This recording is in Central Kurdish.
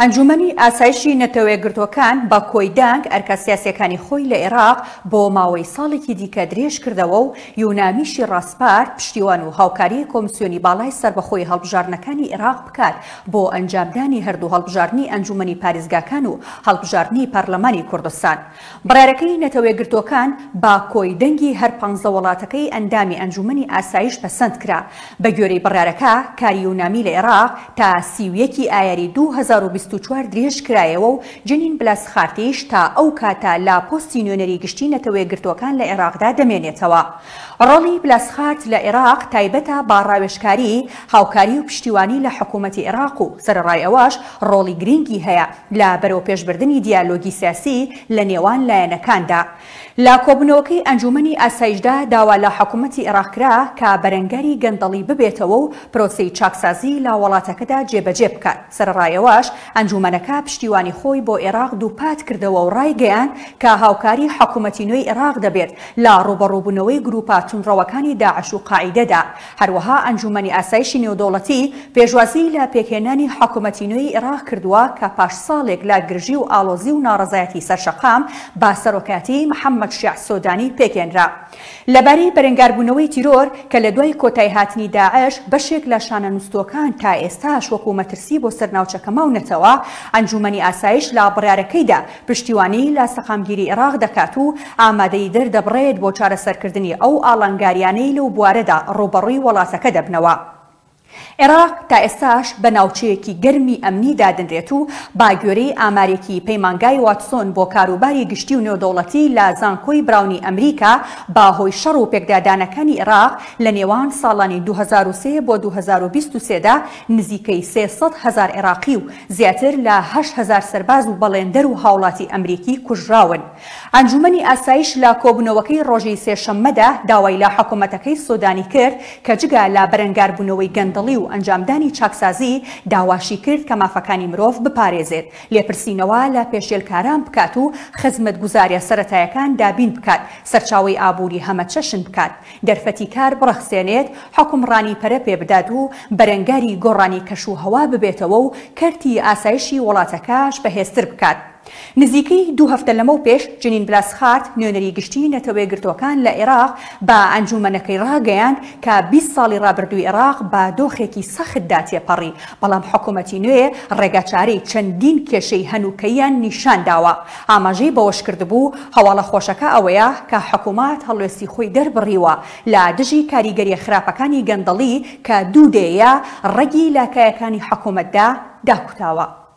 ئەنجومەنی ئاسایشی نەتەوەیەکگرتووەکان بە کۆی دانگ ئەرکە سیاسیەکانی خۆی لە عێراق بۆ ماوەی ساڵێکی دیکە درێژ کردەوە و یونامیشی ڕاستپارت پشتیوان و هاوکاری کۆمسیۆنی باڵای سەربەخۆی هەڵبژارنەکانی عێراق بکات بۆ ئەنجامدانی هەردوو هەڵبژاردننی ئەنجومەنی پارێزگاکان و هەڵبژاردننی پەرلەمانی کوردستان. بڕیارەکەی نەتەوەیەکگرتووەکان با کۆی دەنگی هەر 15 وڵاتەکەی ئەندامی ئەنجومەنی ئاسایش پەسەند کرا. بە گوێرەی بڕیارەکە کاری یونامی لە عێراق تا 31 ئایاری 2024 درێژ کرایەوە و جنین بلاسخارتیش تا ئەو کاتە لا پۆستی نوێنەری گشتی نەتەوەیەکگرتووەکان لە عێراقدا دەمێنێتەوە. ڕۆڵی بلاسخارت لە عێراق تایبەتە با ڕاوێژکاری، هاوکاری و پشتیوانی لە حکوومەتی عێراق و سەرڕای ئەوەش ڕۆڵی گرنگی هەیە لە بەرەو پێشبردننی دیالۆگی سیاسی لە نێوان لایەنەکاندا. لە کۆبنەوەکەی ئەنجومەنی ئاسایشدا داوا لە حکوومەتی عێراق کرا کە بەرەنگاری گەندەڵی ببێتەوە و پرۆسەی چاکسازی لە وڵاتەکەدا جێبەجێ بکات. سەرڕایەوەش ئەنجومەنەکە پشتیوانی خۆی بۆ عێراق دووپات کردەوە و ڕایگەیان کە هاوکاری حکوومەتی نوێی عێراق دەبێت لە ڕوبەڕووبوونەوەی گروپە توندڕەوەکانی داعش و قاعیدەدا. هەروەها ئەنجومەنی ئاسایشی نێودەوڵەتی پێشوازی لە پێکهێنانی حکوومەتی نوێی عێراق کردووە کە پاش ساڵێک لا گرژی و ئاڵۆزی و ناڕەزایەتی سەرشەقام با سەرۆکاتی محەممەد شیع سۆدانی پێکێنرا. لەبارەی بەرەنگاربوونەوەی تیرۆر کە لە دوای کۆتایی هاتنی داعش بەشێک لە شانەنووسۆکان تا ئێستاش وەکو مەترسی بۆ سەرناوچەکە ماونەتەوە، ئەنجومەنی ئاسایش لە بڕیارەکەیدا پشتیوانی لە سەقامگیری عێراق دەکات و ئامادەی دەردەبڕێت بۆ چارەسەرکردنی ئەو ئاڵنگاریانەی لەو بوارەدا ڕوبەڕووی وڵاتەکە دەبنەوە. عێراق تا ئێستاش بە ناوچەیەکی گەرمی ئەمنی دادنرێت و باگوێرەی ئامارێکی پەیمانگای واتسۆن بۆ کاروباری گشتی و نێودەوڵەتی لە زانکۆی براونی ئەمریکا باهۆی شەڕ و پێکدادانەکانی عێراق لە نێوان ساڵانی 2003 بۆ 2023دا نزیکەی 300,000 عێراقی و زیاتر لە 8,000 سەرباز و بەڵێندەر و هاوڵاتی ئەمریکی کوژراون. ئەنجومەنی ئاسایش لە کۆبنەوەکەی ڕۆژەی سێشەممەدا داوای لە حکوومەتەکەی سۆدانی کرد کە جگا لە بەرەنگاربوونەوەی گەندەڵی و ئەنجامدانی چاکسازی داواشی کرد کە مافەکانی مرۆڤ بپارێزێت، لێپرسینەوە لە پێشێلکاران بکات و خزمەتگوزاریە سەرەتایەکان دابین بکات، سەرچاوەی ئابووری هەمە چەشن بکات، دەرفەتی کار بڕەخسێنێت، حکومڕانی پەرە پێ بدات و بەرەنگاری گۆڕانی کەشوهەوا ببێتەوە و کەرتی ئاسایشی وڵاتەکەش بەهێزتر بکات. نزیکەی 2 هەفتە لەمە پێش جنین بلاسخارت نوێنەری گشتی نەتەوەیەکگرتووەکان لە عێراق بە ئەنجومەنەکەی ڕاگەیاند کە 20 ساڵی ڕابردووی عێراق بە دۆخێکی سەختدا تێپەڕی، بەڵام حکوومەتی نوێ ڕێگەچارەی چەندین کێشەی هەنووکەییان نیشان داوە. ئاماژەی بەوەش کردبوو هەواڵە خۆشەکە ئەوەیە کە حکوومەت هەڵوێستی خۆی دەربڕیوە لە دژی کاریگەری خراپەکانی گەندەڵی کە دوودەیە ڕێگی لاکایەکانی حکوومەتدا داکوتاوە.